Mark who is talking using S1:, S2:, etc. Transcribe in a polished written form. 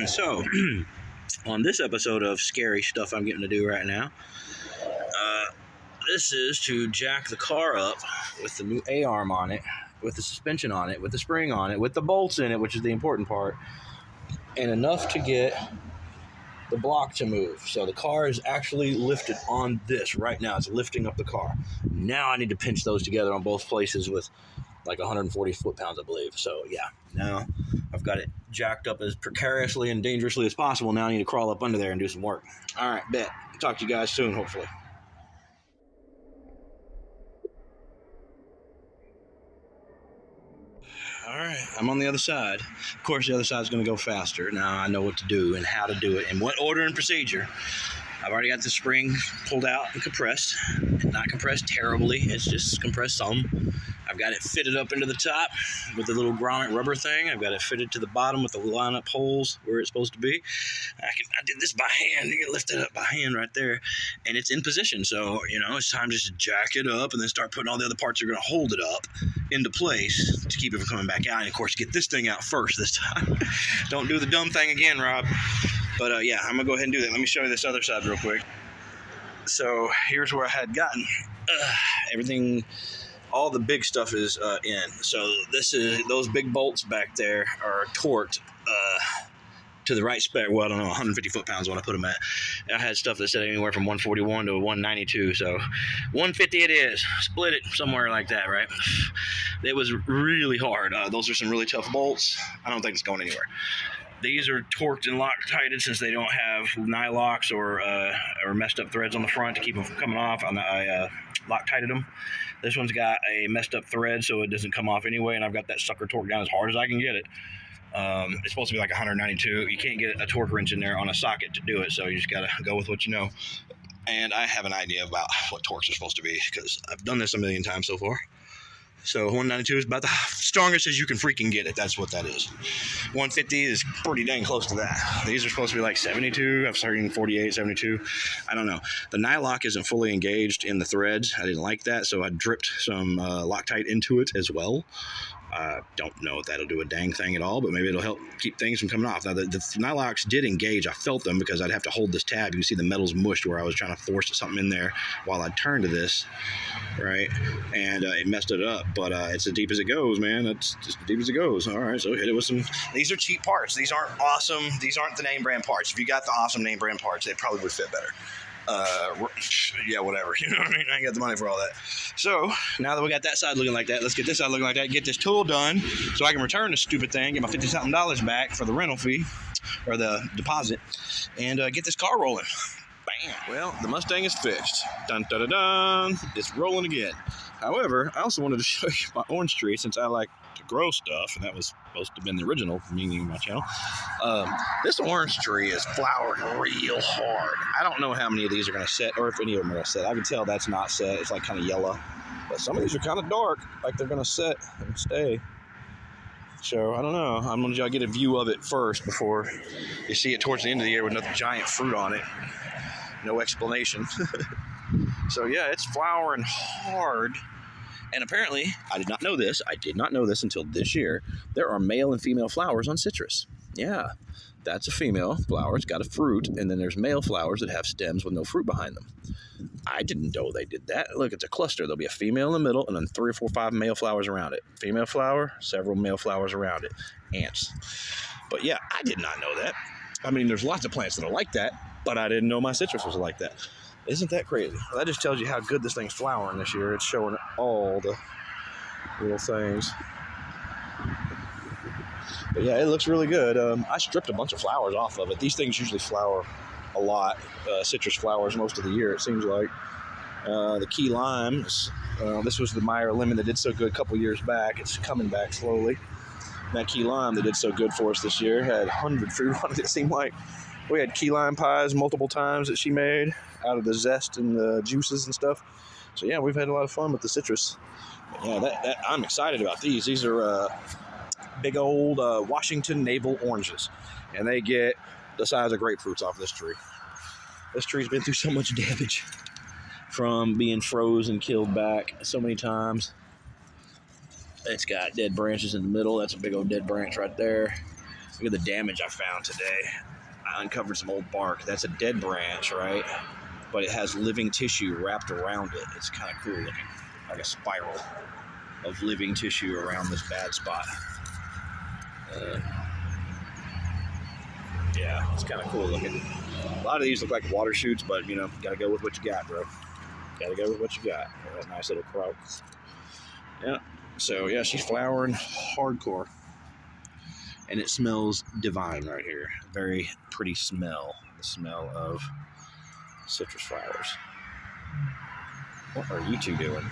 S1: So, on this episode of scary stuff I'm getting to do right now, this is to jack the car up with the new A-arm on it, with the suspension on it, with the spring on it, with the bolts in it, which is the important part, and enough to get the block to move. So the car is actually lifted on this right now. It's lifting up the car. Now I need to pinch those together on both places with like 140 foot-pounds, I believe. So yeah, now I've got it jacked up as precariously and dangerously as possible. Now I need to crawl up under there and do some work. All right, bet. Talk to you guys soon, hopefully. All right, I'm on the other side. Of course, the other side is going to go faster. Now I know what to do and how to do it and what order and procedure. I've already got the spring pulled out and compressed. Not compressed terribly, it's just compressed some. I've got it fitted up into the top with the little grommet rubber thing. I've got it fitted to the bottom with the line-up holes where it's supposed to be. I did this by hand. You can lift it up by hand right there, and it's in position. So, it's time just to jack it up and then start putting all the other parts that are going to hold it up into place to keep it from coming back out. And, of course, get this thing out first this time. Don't do the dumb thing again, Rob. But, yeah, I'm going to go ahead and do that. Let me show you this other side real quick. So here's where I had gotten everything. All the big stuff is in. So those big bolts back there are torqued to the right spec. Well, I don't know, 150 foot-pounds when I put them at. I had stuff that said anywhere from 141 to 192. So 150 it is. Split it somewhere like that, right? It was really hard. Those are some really tough bolts. I don't think it's going anywhere. These are torqued and Loctited since they don't have nylocks or messed up threads on the front to keep them from coming off. I Loctited them. This one's got a messed up thread so it doesn't come off anyway, and I've got that sucker torqued down as hard as I can get it. It's supposed to be like 192. You can't get a torque wrench in there on a socket to do it, so you just got to go with what you know. And I have an idea about what torques are supposed to be because I've done this a million times so far. So 192 is about the strongest as you can freaking get it. That's what that is. 150 is pretty dang close to that. These are supposed to be like 72. I've started 48, 72. I don't know. The nylock isn't fully engaged in the threads. I didn't like that, so I dripped some Loctite into it as well. Don't know if that'll do a dang thing at all, but maybe it'll help keep things from coming off. Now, the nylocks did engage. I felt them because I'd have to hold this tab. You can see the metal's mushed where I was trying to force something in there while I turned to this, right? And it messed it up, but it's as deep as it goes, man. It's just as deep as it goes. All right, so hit it with some. These are cheap parts. These aren't awesome. These aren't the name brand parts. If you got the awesome name brand parts, they probably would fit better. Yeah, whatever. You know what I mean? I ain't got the money for all that. So now that we got that side looking like that, let's get this side looking like that. Get this tool done so I can return this stupid thing, get my $50-something back for the rental fee or the deposit, and get this car rolling. Bam. Well, the Mustang is fixed. Dun dun dun dun. It's rolling again. However, I also wanted to show you my orange tree since I like to grow stuff, and that was supposed to have been the original meaning of my channel. This orange tree is flowering real hard. I don't know how many of these are going to set, or if any of them are going to set. I can tell that's not set. It's like kind of yellow. But some of these are kind of dark, like they're going to set and stay. So, I don't know. I'm going to get a view of it first before you see it towards the end of the year with no giant fruit on it. No explanation. So, yeah, it's flowering hard. And apparently, I did not know this. I did not know this until this year. There are male and female flowers on citrus. Yeah, that's a female flower. It's got a fruit. And then there's male flowers that have stems with no fruit behind them. I didn't know they did that. Look, it's a cluster. There'll be a female in the middle and then 3 or 4 or 5 male flowers around it. Female flower, several male flowers around it. Ants. But yeah, I did not know that. I mean, there's lots of plants that are like that, but I didn't know my citrus was like that. Isn't that crazy? Well, that just tells you how good this thing's flowering this year. It's showing all the little things. But yeah, it looks really good. I stripped a bunch of flowers off of it. These things usually flower a lot. Citrus flowers most of the year, it seems like. The key lime, this was the Meyer lemon that did so good a couple years back. It's coming back slowly. That key lime that did so good for us this year had 100 fruit on it, it seemed like. We had key lime pies multiple times that she made out of the zest and the juices and stuff. So yeah, we've had a lot of fun with the citrus. Yeah, I'm excited about these. These are big old Washington navel oranges, and they get the size of grapefruits off this tree. This tree's been through so much damage from being frozen, killed back so many times. It's got dead branches in the middle. That's a big old dead branch right there. Look at the damage I found today. I uncovered some old bark. That's a dead branch, right? But it has living tissue wrapped around it. It's kind of cool looking, like a spiral of living tissue around this bad spot. Yeah, it's kind of cool looking. A lot of these look like water shoots, but you know, gotta go with what you got, bro. Gotta go with what you got. That nice little crow. Yeah. So yeah, she's flowering hardcore, and it smells divine right here. Very pretty smell. The smell of citrus flowers. What are you two doing?